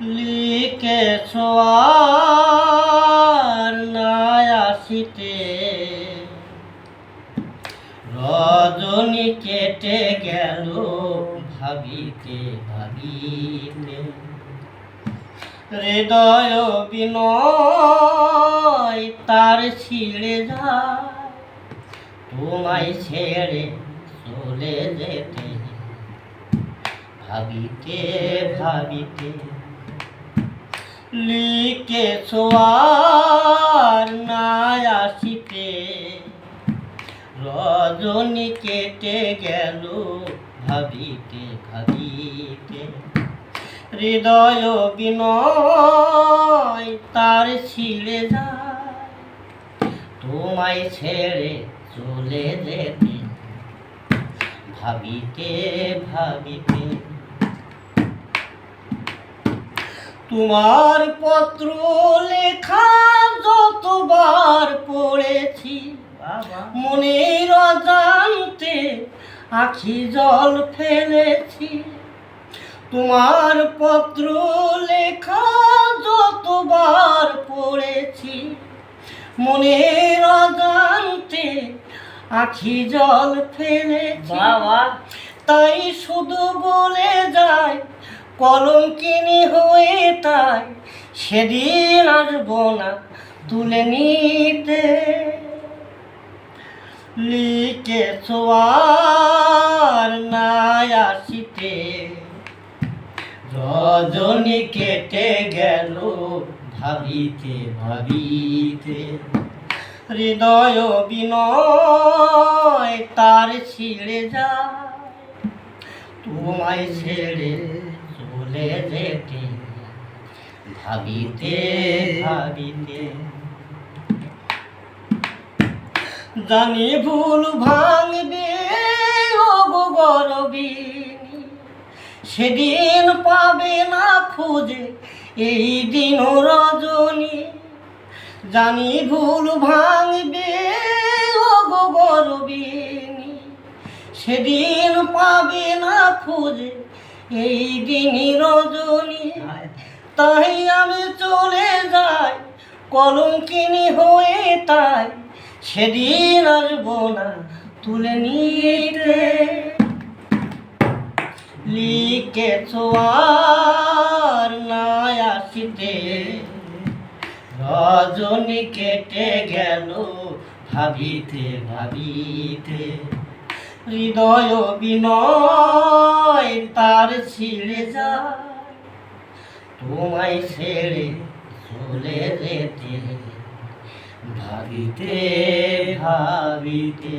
লিখেছ আর নাই আসিতে, রজনী কেটে গেল ভাবিতে ভাবিতে। হৃদয় বিনয় তার ছিঁড়ে যায়, তোমায় ছেড়ে চলে যেতে ভাবিতে ভাবিতে। লিখেছ আর নাই আসিতে, রজনী কেটে গেল ভাবিতে ভাবিতে। হৃদয় বিনয় তার ছিঁড়ে যায়, তোমায় ছেড়ে চলে যেতে ভাবিতে ভাবিতে। তোমার পত্র লেখা যতবার পড়েছি, মনের অজান্তে আখি জল ফেলেছি। তোমার পত্র লেখা যতবার পড়েছি, মনের অজান্তে আখি জল ফেলেছি। তাই শুধু বলে যায় কলঙ্কিনী হয়ে, তাই সেদিন আসবো না তুলে নিতে। লিখেছ আর নাই আসিতে, রজনী কেটে গেল ভাবিতে ভাবিতে। হৃদয় বিনয় তার ছিঁড়ে যায়, তোমায় ছেড়ে চলে যেতে ভাবিতে ভাবিতে। জানি ভুল ভাঙবে ও গো গরবিনী, সেদিন পাবে না খুঁজে এই দিন রজনী। জানি ভুল ভাঙবে ও গো গরবিনী, সেদিন পাবে না খুঁজে এই দিন রজনী। তাই আমি চলে যাই কলঙ্কিনী হয়ে, তাই সেদিন আসবো না তুলে নিতে। লিখেছ আর নাই আসিতে, রজনী কেটে গেল ভাবিতে ভাবিতে। হৃদয় বিনয় তার ছিঁড়ে যায়, তোমায় ছেড়ে চলে যেতে ভাবিতে ভাবিতে।